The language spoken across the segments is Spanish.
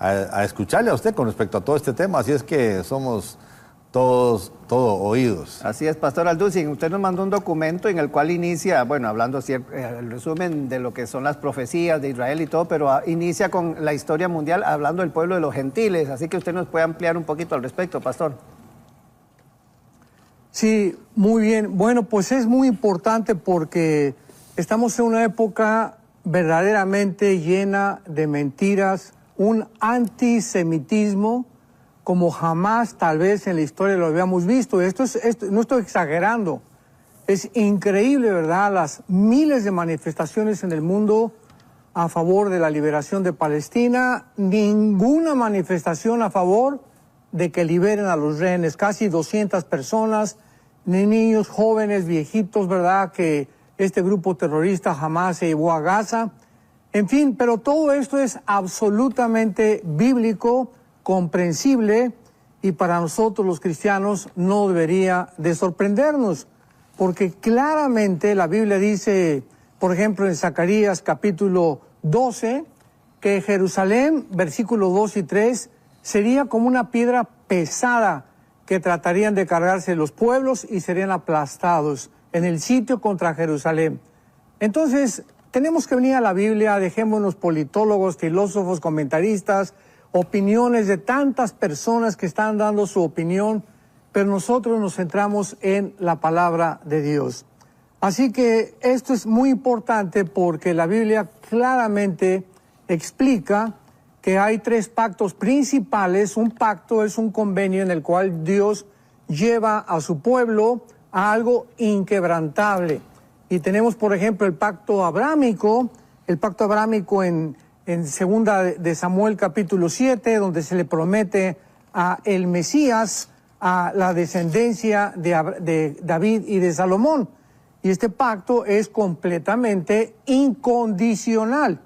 a escucharle a usted con respecto a todo este tema, así es que somos todo oídos. Así es, Pastor Alducin, usted nos mandó un documento en el cual inicia, bueno, hablando el resumen de lo que son las profecías de Israel y todo, pero inicia con la historia mundial hablando del pueblo de los gentiles, así que usted nos puede ampliar un poquito al respecto, Pastor. Sí, muy bien. Bueno, pues es muy importante porque estamos en una época verdaderamente llena de mentiras, un antisemitismo como jamás tal vez en la historia lo habíamos visto. Esto no estoy exagerando. Es increíble, ¿verdad? Las miles de manifestaciones en el mundo a favor de la liberación de Palestina, ninguna manifestación a favor de que liberen a los rehenes. Casi 200 personas, niños, jóvenes, viejitos, ¿verdad? Que este grupo terrorista jamás se llevó a Gaza. En fin, pero todo esto es absolutamente bíblico, comprensible, y para nosotros los cristianos no debería de sorprendernos, porque claramente la Biblia dice, por ejemplo en Zacarías capítulo 12, que Jerusalén, versículos 2 y 3, sería como una piedra pesada que tratarían de cargarse los pueblos y serían aplastados en el sitio contra Jerusalén. Entonces, tenemos que venir a la Biblia, dejémonos politólogos, filósofos, comentaristas, opiniones de tantas personas que están dando su opinión, pero nosotros nos centramos en la palabra de Dios. Así que esto es muy importante porque la Biblia claramente explica que hay tres pactos principales. Un pacto es un convenio en el cual Dios lleva a su pueblo a algo inquebrantable. Y tenemos, por ejemplo, el pacto abrámico en segunda de Samuel capítulo 7, donde se le promete a el Mesías, a la descendencia de David y de Salomón. Y este pacto es completamente incondicional.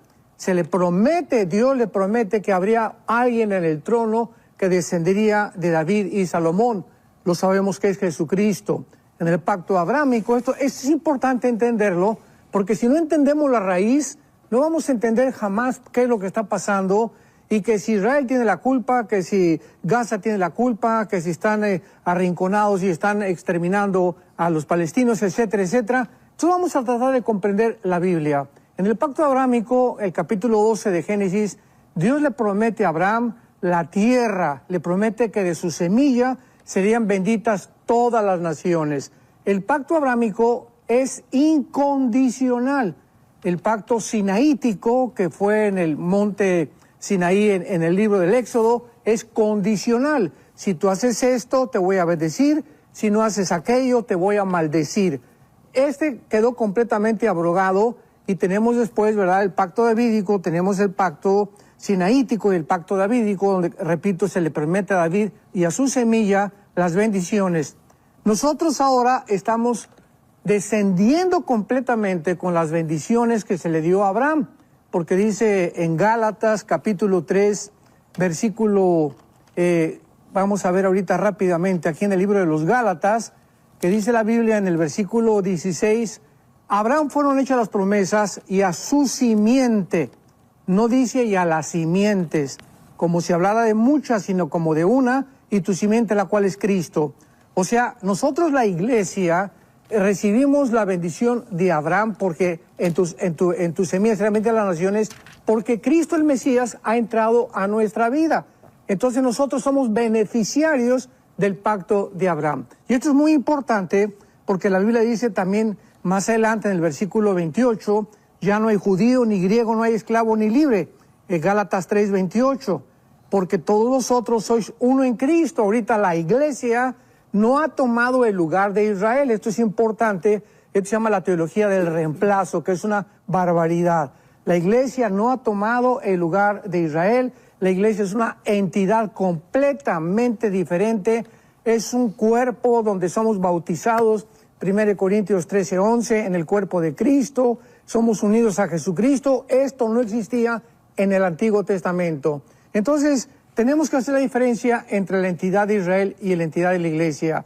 Dios le promete que habría alguien en el trono que descendería de David y Salomón. Lo sabemos que es Jesucristo. En el pacto abrámico, esto es importante entenderlo, porque si no entendemos la raíz, no vamos a entender jamás qué es lo que está pasando, y que si Israel tiene la culpa, que si Gaza tiene la culpa, que si están arrinconados y están exterminando a los palestinos, etcétera, etcétera. Entonces vamos a tratar de comprender la Biblia. En el pacto abrámico, el capítulo 12 de Génesis, Dios le promete a Abraham la tierra, le promete que de su semilla serían benditas todas las naciones. El pacto abrámico es incondicional. El pacto sinaítico, que fue en el monte Sinaí en el libro del Éxodo, es condicional. Si tú haces esto, te voy a bendecir. Si no haces aquello, te voy a maldecir. Este quedó completamente abrogado y tenemos después, ¿verdad?, el pacto davídico, tenemos el pacto sinaítico y el pacto davídico, donde, repito, se le promete a David y a su semilla las bendiciones. Nosotros ahora estamos descendiendo completamente con las bendiciones que se le dio a Abraham, porque dice en Gálatas capítulo 3, versículo, vamos a ver ahorita rápidamente aquí en el libro de los Gálatas, que dice la Biblia en el versículo 16, a Abraham fueron hechas las promesas y a su simiente, no dice y a las simientes, como si hablara de muchas, sino como de una, y tu simiente la cual es Cristo. O sea, nosotros la iglesia recibimos la bendición de Abraham porque en tu semilla serán benditas las naciones, porque Cristo el Mesías ha entrado a nuestra vida. Entonces nosotros somos beneficiarios del pacto de Abraham. Y esto es muy importante porque la Biblia dice también más adelante en el versículo 28, ya no hay judío ni griego, no hay esclavo ni libre. En Gálatas 3, 28, porque todos vosotros sois uno en Cristo. Ahorita la iglesia no ha tomado el lugar de Israel. Esto es importante. Esto se llama la teología del reemplazo, que es una barbaridad. La iglesia no ha tomado el lugar de Israel. La iglesia es una entidad completamente diferente. Es un cuerpo donde somos bautizados, 1 Corintios 13, 11, en el cuerpo de Cristo. Somos unidos a Jesucristo. Esto no existía en el Antiguo Testamento. Entonces, tenemos que hacer la diferencia entre la entidad de Israel y la entidad de la iglesia.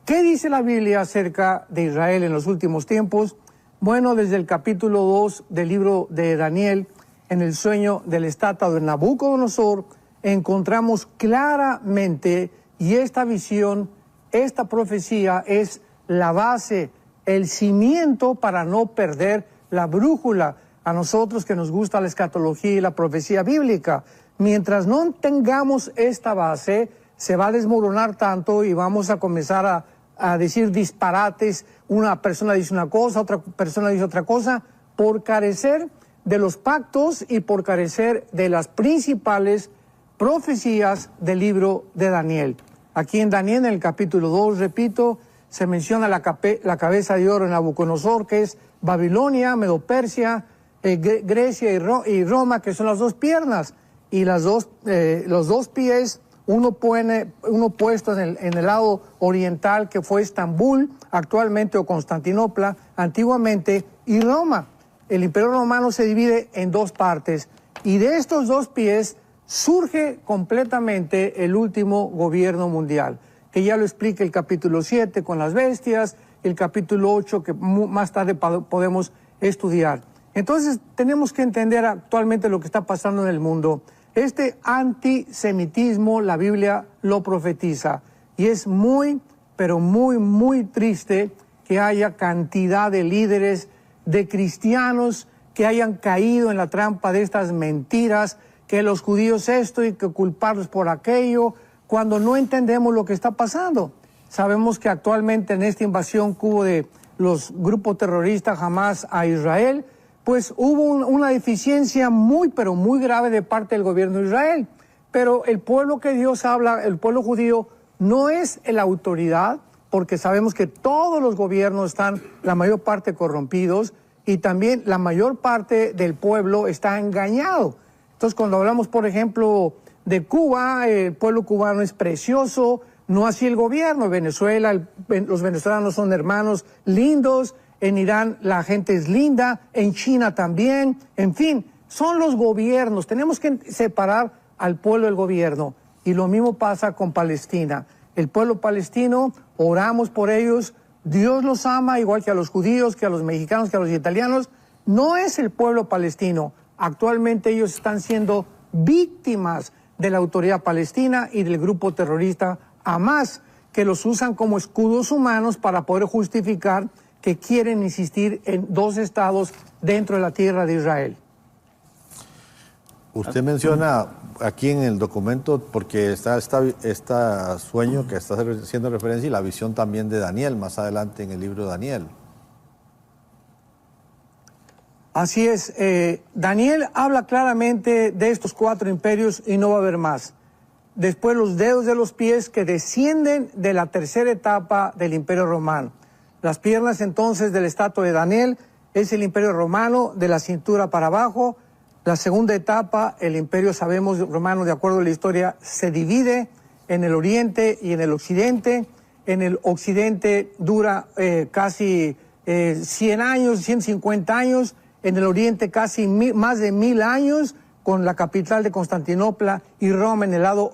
¿Qué dice la Biblia acerca de Israel en los últimos tiempos? Bueno, desde el capítulo 2 del libro de Daniel, en el sueño de la estatua de Nabucodonosor, encontramos claramente, y esta visión, esta profecía es la base, el cimiento para no perder la brújula. A nosotros que nos gusta la escatología y la profecía bíblica, mientras no tengamos esta base, se va a desmoronar tanto y vamos a comenzar a decir disparates. Una persona dice una cosa, otra persona dice otra cosa, por carecer de los pactos y por carecer de las principales profecías del libro de Daniel. Aquí en Daniel, en el capítulo 2, repito, se menciona la cabeza de oro en Nabucodonosor, que es Babilonia, Medo-Persia, Grecia y Roma, que son las dos piernas, y los dos pies, uno puesto en el lado oriental, que fue Estambul, actualmente, o Constantinopla, antiguamente, y Roma. El Imperio Romano se divide en dos partes, y de estos dos pies surge completamente el último gobierno mundial, que ya lo explica el capítulo 7 con las bestias, el capítulo 8 que más tarde podemos estudiar. Entonces tenemos que entender actualmente lo que está pasando en el mundo. Este antisemitismo, la Biblia lo profetiza, y es muy, pero muy, muy triste que haya cantidad de líderes, de cristianos que hayan caído en la trampa de estas mentiras, que los judíos esto y que culparlos por aquello, cuando no entendemos lo que está pasando. Sabemos que actualmente en esta invasión que hubo de los grupos terroristas Hamas a Israel, pues hubo una deficiencia muy, pero muy grave de parte del gobierno de Israel. Pero el pueblo que Dios habla, el pueblo judío, no es la autoridad, porque sabemos que todos los gobiernos están, la mayor parte, corrompidos, y también la mayor parte del pueblo está engañado. Entonces, cuando hablamos, por ejemplo, de Cuba, el pueblo cubano es precioso, no así el gobierno. Venezuela, los venezolanos son hermanos lindos, en Irán la gente es linda, en China también, en fin, son los gobiernos. Tenemos que separar al pueblo del gobierno, y lo mismo pasa con Palestina. El pueblo palestino, oramos por ellos, Dios los ama igual que a los judíos, que a los mexicanos, que a los italianos. No es el pueblo palestino. Actualmente ellos están siendo víctimas de la autoridad palestina y del grupo terrorista Hamas, que los usan como escudos humanos para poder justificar que quieren insistir en dos estados dentro de la tierra de Israel. Usted menciona aquí en el documento, porque está esta sueño que está haciendo referencia, y la visión también de Daniel, más adelante en el libro de Daniel. Así es, Daniel habla claramente de estos 4 imperios y no va a haber más. Después los dedos de los pies que descienden de la tercera etapa del Imperio Romano. Las piernas entonces de la estatua de Daniel es el Imperio Romano de la cintura para abajo. La segunda etapa, el Imperio, sabemos, romano, de acuerdo a la historia, se divide en el oriente y en el occidente. En el occidente dura casi 100 años, 150 años. En el oriente casi más de 1000 años, con la capital de Constantinopla y Roma en el lado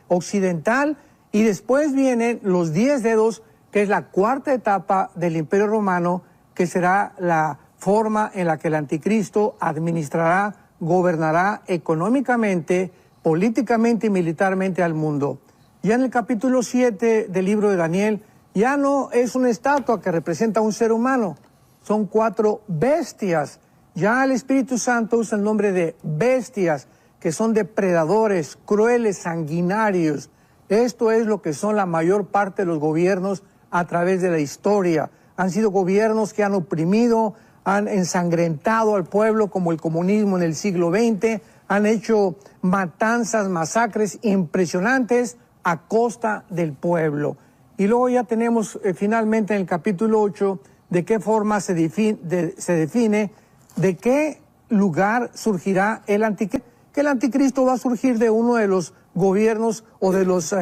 occidental. Y después vienen los 10 dedos, que es la cuarta etapa del Imperio Romano, que será la forma en la que el anticristo administrará, gobernará económicamente, políticamente y militarmente al mundo. Ya en el capítulo 7 del libro de Daniel, ya no es una estatua que representa a un ser humano, son 4 bestias. Ya el Espíritu Santo usa el nombre de bestias, que son depredadores, crueles, sanguinarios. Esto es lo que son la mayor parte de los gobiernos a través de la historia. Han sido gobiernos que han oprimido, han ensangrentado al pueblo, como el comunismo en el siglo XX, han hecho matanzas, masacres impresionantes a costa del pueblo. Y luego ya tenemos finalmente en el capítulo 8 de qué forma se define de qué lugar surgirá el anticristo. Que el anticristo va a surgir de uno de los gobiernos o de los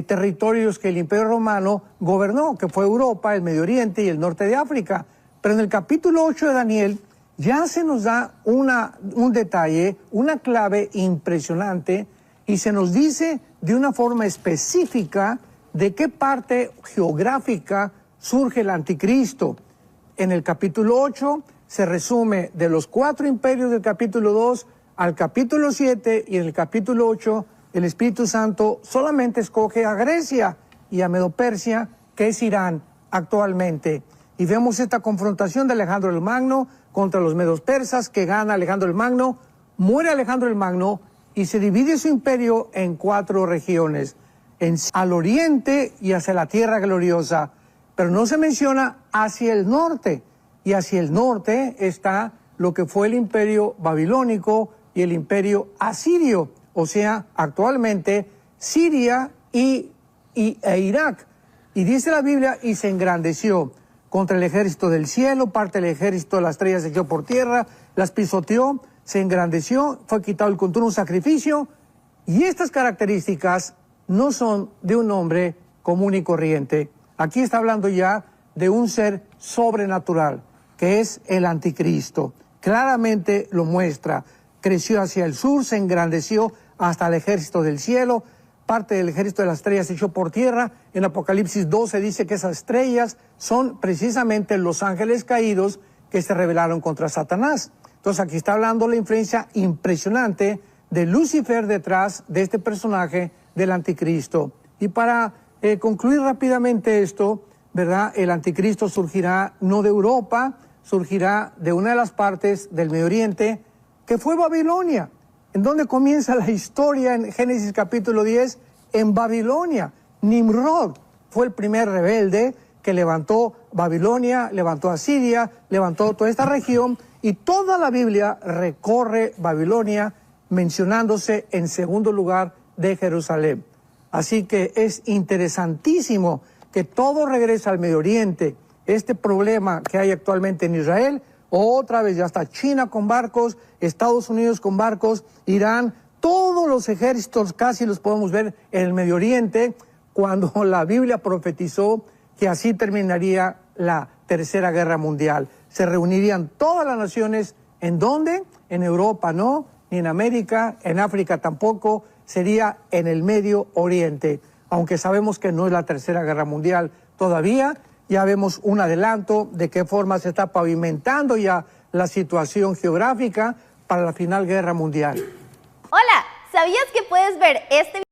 territorios que el Imperio Romano gobernó, que fue Europa, el Medio Oriente y el norte de África. Pero en el capítulo 8 de Daniel ya se nos da un detalle, una clave impresionante, y se nos dice de una forma específica de qué parte geográfica surge el anticristo. En el capítulo 8 se resume de los 4 imperios del capítulo 2 al capítulo 7, y en el capítulo 8 el Espíritu Santo solamente escoge a Grecia y a Medo-Persia, que es Irán actualmente. Y vemos esta confrontación de Alejandro el Magno contra los medos persas, que gana Alejandro el Magno, muere Alejandro el Magno y se divide su imperio en 4 regiones, al oriente y hacia la Tierra Gloriosa, pero no se menciona hacia el norte, y hacia el norte está lo que fue el imperio babilónico y el imperio asirio, o sea, actualmente Siria e Irak. Y dice la Biblia, y se engrandeció contra el ejército del cielo, parte del ejército de las estrellas se echó por tierra, las pisoteó, se engrandeció, fue quitado el continuo sacrificio, y estas características no son de un hombre común y corriente. Aquí está hablando ya de un ser sobrenatural, que es el anticristo. Claramente lo muestra. Creció hacia el sur, se engrandeció hasta el ejército del cielo, parte del ejército de las estrellas se echó por tierra. En Apocalipsis 12 dice que esas estrellas son precisamente los ángeles caídos que se rebelaron contra Satanás. Entonces aquí está hablando la influencia impresionante de Lucifer detrás de este personaje del anticristo. Y para concluir rápidamente esto, ¿verdad? El anticristo surgirá no de Europa, surgirá de una de las partes del Medio Oriente, que fue Babilonia. ¿En dónde comienza la historia en Génesis capítulo 10? En Babilonia. Nimrod fue el primer rebelde que levantó Babilonia, levantó a Siria, levantó toda esta región, y toda la Biblia recorre Babilonia mencionándose en segundo lugar de Jerusalén. Así que es interesantísimo que todo regresa al Medio Oriente. Este problema que hay actualmente en Israel, otra vez ya está China con barcos, Estados Unidos con barcos, Irán, todos los ejércitos casi los podemos ver en el Medio Oriente, cuando la Biblia profetizó que así terminaría la Tercera Guerra Mundial. Se reunirían todas las naciones, ¿en dónde? En Europa no, ni en América, en África tampoco, sería en el Medio Oriente. Aunque sabemos que no es la Tercera Guerra Mundial todavía, ya vemos un adelanto de qué forma se está pavimentando ya la situación geográfica para la final guerra mundial. Hola, ¿sabías que puedes ver este video